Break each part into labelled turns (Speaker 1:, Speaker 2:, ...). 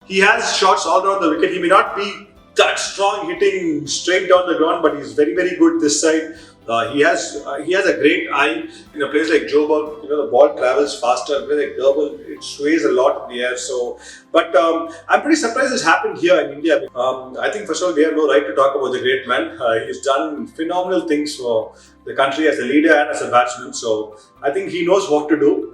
Speaker 1: he has shots all around the wicket. He may not be that strong hitting straight down the ground, but he's very, very good this side. He has a great eye. In a place like Joburg, the ball travels faster. In a place like Durban, it sways a lot in the air. But I'm pretty surprised this happened here in India. I think first of all we have no right to talk about the great man. He's done phenomenal things for the country as a leader and as a batsman. So I think he knows what to do.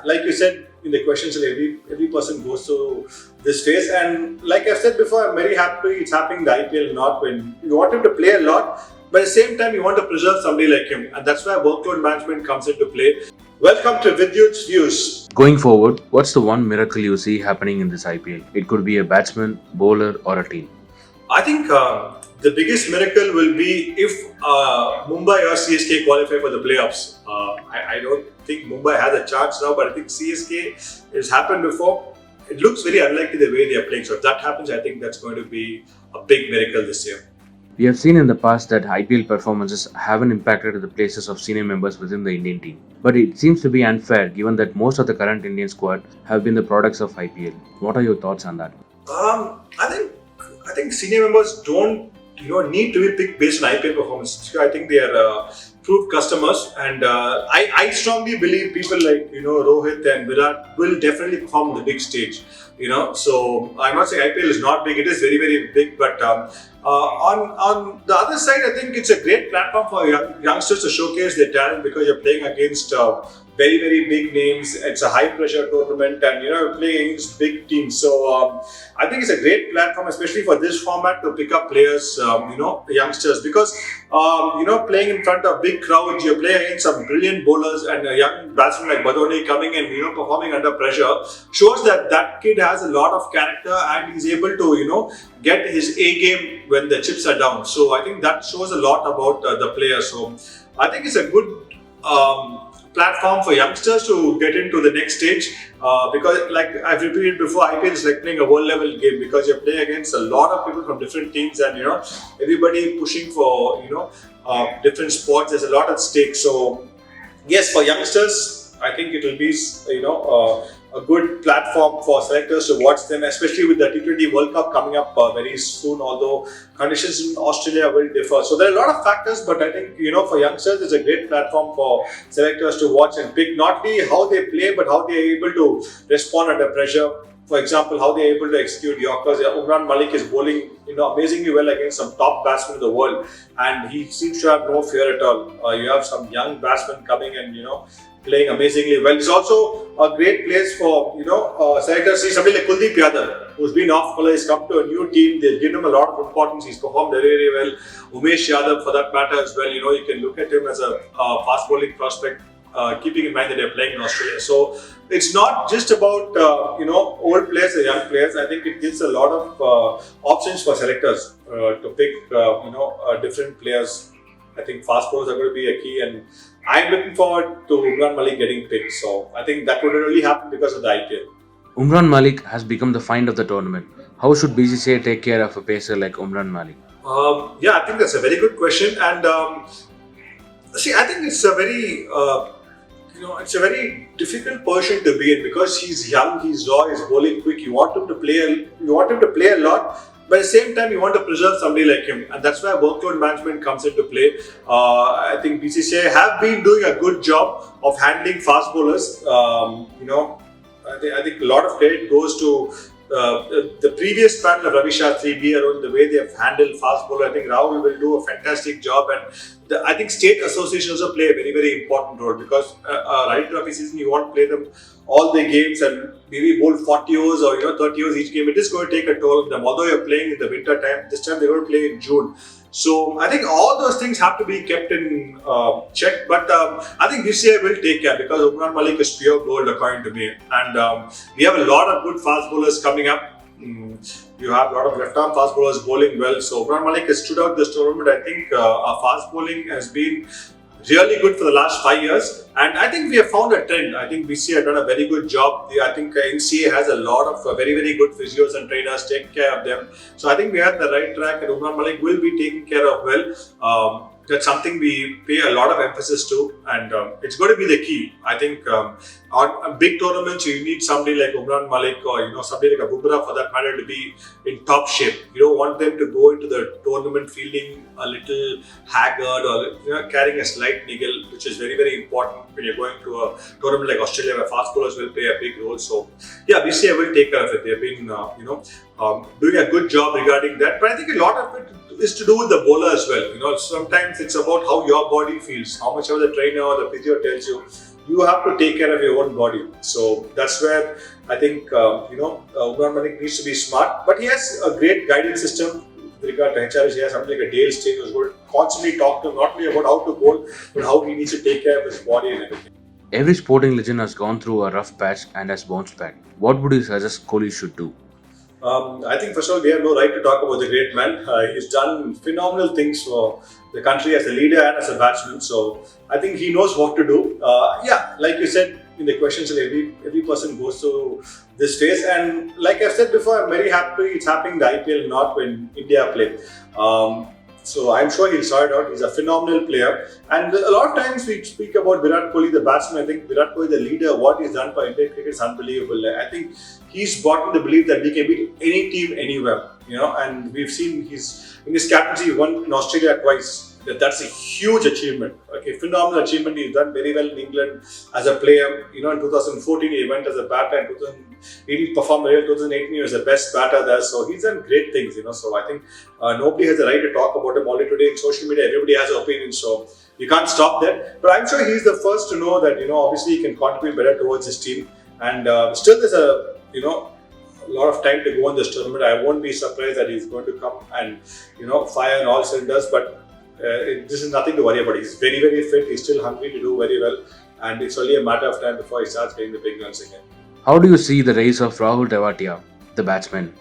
Speaker 1: Like you said in the questions, every person goes through this phase. And like I've said before, I'm very happy it's happening in the IPL North when you want him to play a lot. But at the same time, you want to preserve somebody like him, and that's where workload management comes into play. Welcome to Vidyut's Views.
Speaker 2: Going forward, what's the one miracle you see happening in this IPL? It could be a batsman, bowler, or a team.
Speaker 1: I think the biggest miracle will be if Mumbai or CSK qualify for the playoffs. I don't think Mumbai has a chance now, but I think CSK has happened before. It looks very unlikely the way they are playing. So if that happens, I think that's going to be a big miracle this year.
Speaker 2: We have seen in the past that IPL performances haven't impacted the places of senior members within the Indian team. But it seems to be unfair given that most of the current Indian squad have been the products of IPL. What are your thoughts on that?
Speaker 1: I think senior members don't need to be picked based on IPL performance. I think they are proved customers, and I strongly believe people like Rohit and Virat will definitely perform on the big stage. So I'm not saying IPL is not big; it is very, very big. But on the other side, I think it's a great platform for youngsters to showcase their talent because you're playing against very, very big names. It's a high pressure tournament, and you're playing against big teams. So I think it's a great platform, especially for this format, to pick up players, youngsters, because playing in front of big crowds, you're playing against some brilliant bowlers, and a young batsman like Badoni coming and performing under pressure shows that kid has a lot of character and he's able to get his A game when the chips are down. So I think that shows a lot about the player. So I think it's a good platform for youngsters to get into the next stage because, like I've repeated before, IPL is like playing a world level game because you're playing against a lot of people from different teams, and everybody pushing for different sports. There's a lot at stake. So yes, for youngsters, I think it will be a good platform for selectors to watch them, especially with the T20 World Cup coming up very soon, although conditions in Australia will differ. So there are a lot of factors, but I think, for youngsters, it's a great platform for selectors to watch and pick not only how they play, but how they are able to respond under pressure. For example, how they are able to execute Yorkers. Umran Malik is bowling amazingly well against some top batsmen in the world, and he seems to have no fear at all. You have some young batsmen coming and playing amazingly well. It's also a great place for selectors. See somebody like Kuldeep Yadav, who's been off color, he's come to a new team. They've given him a lot of importance. He's performed very, very well. Umesh Yadav, for that matter, as well. You can look at him as a fast bowling prospect. Keeping in mind that they're playing in Australia. So it's not just about old players or young players. I think it gives a lot of options for selectors to pick different players. I think fast bowlers are going to be a key, and I'm looking forward to Umran Malik getting picked. So I think that would really happen because of the IPL.
Speaker 2: Umran Malik has become the find of the tournament. How should BCCI take care of a pacer like Umran Malik?
Speaker 1: I think that's a very good question, and I think it's a very it's a very difficult position to be in because he's young, he's raw, he's bowling quick. You want him to play a lot, but at the same time you want to preserve somebody like him, and that's where workload management comes into play. I think BCCI have been doing a good job of handling fast bowlers. I think a lot of credit goes to the previous panel of Ravi Shastri, the way they have handled fast bowler. I think Rahul will do a fantastic job, and I think state associations also play a very, very important role because right trophy season you want to play them all the games and maybe bowl 40 overs or 30 overs each game. It is going to take a toll of them. Although you're playing in the winter time, this time they're going to play in June. So I think all those things have to be kept in check. But I think this year will take care because Umran Malik is pure gold according to me. And we have a lot of good fast bowlers coming up. You have a lot of left-arm fast bowlers bowling well. So Umran Malik has stood out this tournament. I think our fast bowling has been really good for the last 5 years, and I think we have found a trend. I think BCCI have done a very good job. I think NCA has a lot of very, very good physios and trainers taking care of them. So I think we are on the right track, and Umran Malik will be taken care of well. that's something we pay a lot of emphasis to, and it's going to be the key. I think on big tournaments you need somebody like Umran Malik or somebody like a Bumrah for that matter to be in top shape. You don't want them to go into the tournament feeling a little haggard or carrying a slight niggle, which is very very important when you're going to a tournament like Australia where fast bowlers will play a big role. So yeah, BCI will take care of it. They've been doing a good job regarding that, but I think a lot of it is to do with the bowler as well. Sometimes it's about how your body feels, how much of the trainer or the physio tells you. You have to take care of your own body. So that's where I think Umran Malik needs to be smart, but he has a great guidance system with regard to HRS. He has something like a Dale Steyn who's going to constantly talk to him not only about how to bowl, but how he needs to take care of his body and everything.
Speaker 2: Every sporting legend has gone through a rough patch and has bounced back. What would you suggest Kohli should do?
Speaker 1: I think first of all, we have no right to talk about the great man. He's done phenomenal things for the country as a leader and as a batsman. So I think he knows what to do. Like you said in the questions, every person goes through this phase. And like I've said before, I'm very happy it's happening in the IPL, not when India play. So I'm sure he'll sort it out. He's a phenomenal player. And a lot of times we speak about Virat Kohli, the batsman. I think Virat Kohli, the leader, what he's done for Indian cricket is unbelievable. I think he's bought in the belief that we can beat any team anywhere. And we've seen in his captaincy, he won in Australia twice. That's a huge achievement. Okay, phenomenal achievement. He's done very well in England as a player. In 2014 he went as a batter, and 2018 he performed well. 2018 he was the best batter there. So he's done great things. So I think nobody has the right to talk about him. Only today in social media, everybody has an opinion. So you can't stop that. But I'm sure he's the first to know that obviously he can contribute better towards his team. And still there's a lot of time to go in this tournament. I won't be surprised that he's going to come and fire on all cylinders. But this is nothing to worry about. He's very, very fit. He's still hungry to do very well, and it's only a matter of time before he starts getting the big runs again.
Speaker 2: How do you see the rise of Rahul Tewatia, the batsman?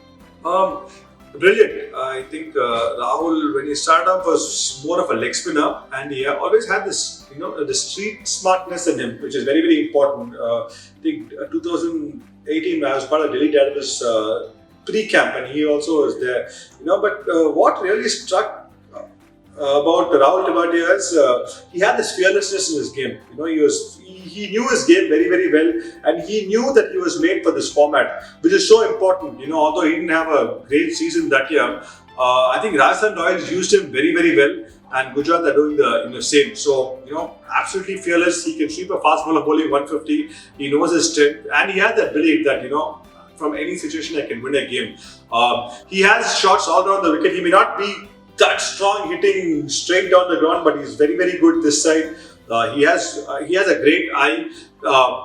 Speaker 1: Brilliant. I think Rahul, when he started off, was more of a leg spinner, and he always had this, the street smartness in him, which is very, very important. I think 2018, I was part of Delhi Daredevils pre-camp, and he also was there. But what really struck about Rahul Tewatia is he had this fearlessness in his game. He knew his game very, very well, and he knew that he was made for this format, which is so important. Although he didn't have a great season that year, I think Rajasthan Royals used him very, very well, and Gujarat are doing the same. So absolutely fearless. He can sweep a fast bowler bowling 150. He knows his strength, and he has that belief that from any situation I can win a game. He has shots all around the wicket. He may not be that strong hitting straight down the ground, but he's very, very good this side. He has a great eye,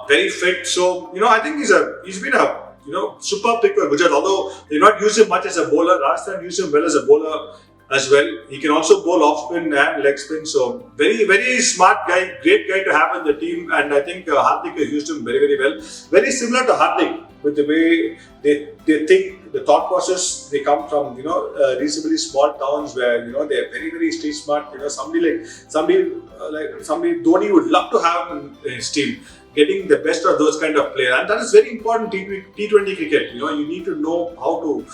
Speaker 1: very fit. So I think he's been a superb pick for Gujarat. Although they not use him much as a bowler, Rajasthan use him well as a bowler as well. He can also bowl off spin and leg spin. So very, very smart guy, great guy to have in the team. And I think Hardik has used him very, very well. Very similar to Hardik with the way they think, the thought process. They come from reasonably small towns where they're very, very street smart. Somebody Dhoni would love to have in his team. Getting the best of those kind of players, and that is very important in T20 cricket. You need to know how to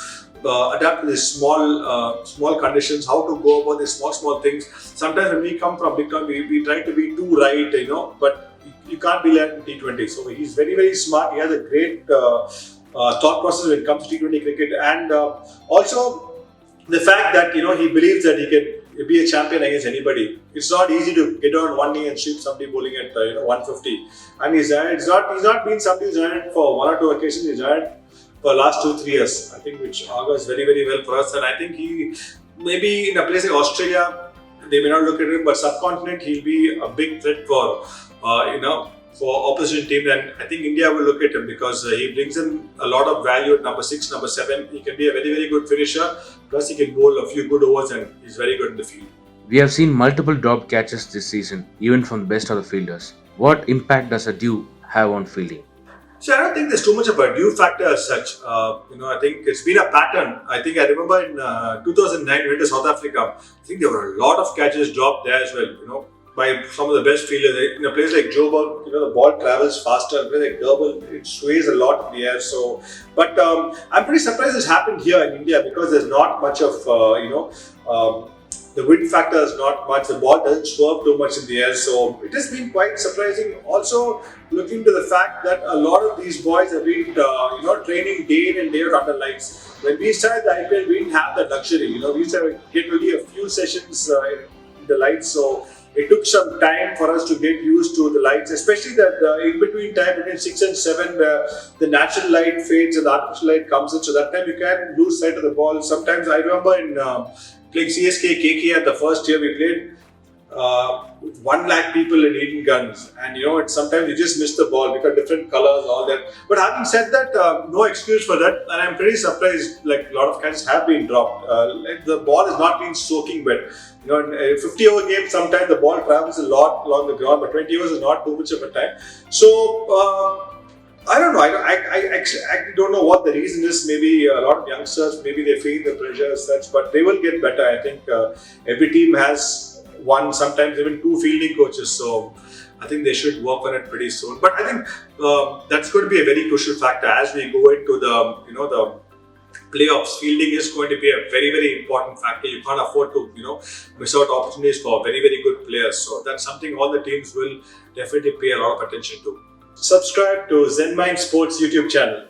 Speaker 1: adapt to these small conditions, how to go about these small things. Sometimes when we come from big town, we try to be too right, but you can't be like in T20. So he's very, very smart. He has a great thought process when it comes to T20 cricket, and also the fact that he believes that he can be a champion against anybody. It's not easy to get on one knee and sweep somebody bowling at 150. And he's not been somebody who's done it for one or two occasions. He's done it for the last 2-3 years. I think which augurs very, very well for us. And I think he maybe in a place like Australia, they may not look at him, but subcontinent he'll be a big threat for for opposition team. And I think India will look at him because he brings in a lot of value at number 6, number 7. He can be a very, very good finisher. Plus he can bowl a few good overs and he's very good in the field.
Speaker 2: We have seen multiple dropped catches this season, even from the best of the fielders. What impact does a dew have on fielding?
Speaker 1: So I don't think there's too much of a dew factor as such. I think it's been a pattern. I remember in 2009 we went to South Africa. I think there were a lot of catches dropped there as well. By some of the best fielders. In a place like Joburg, the ball travels faster. In a place like Durban, it sways a lot in the air. So, but I'm pretty surprised this happened here in India because there's not much of The wind factor is not much. The ball doesn't swerve too much in the air. So it has been quite surprising. Also, looking to the fact that a lot of these boys have been, training day in and day out under lights. When we started the IPL, we didn't have that luxury. We used to get only a few sessions in the lights. So it took some time for us to get used to the lights, especially that in between time between 6 and 7, where the natural light fades and the artificial light comes in. So that time you can lose sight of the ball. Sometimes I remember in playing CSK KK the first year we played with 1 lakh people in Eden Guns, and sometimes you just miss the ball because different colors, all that. But having said that, no excuse for that, and I'm pretty surprised. Like a lot of catches have been dropped. The ball has not been soaking wet. In a 50-over game, sometimes the ball travels a lot along the ground, but 20 overs is not too much of a time. So I don't know. I actually don't know what the reason is. Maybe a lot of youngsters, maybe they feel the pressure as such, but they will get better. I think every team has one, sometimes even 2 fielding coaches. So I think they should work on it pretty soon. But I think that's going to be a very crucial factor as we go into the playoffs. Fielding is going to be a very, very important factor. You can't afford to miss out opportunities for very, very good players. So that's something all the teams will definitely pay a lot of attention to. Subscribe to Zenminds Sports YouTube channel.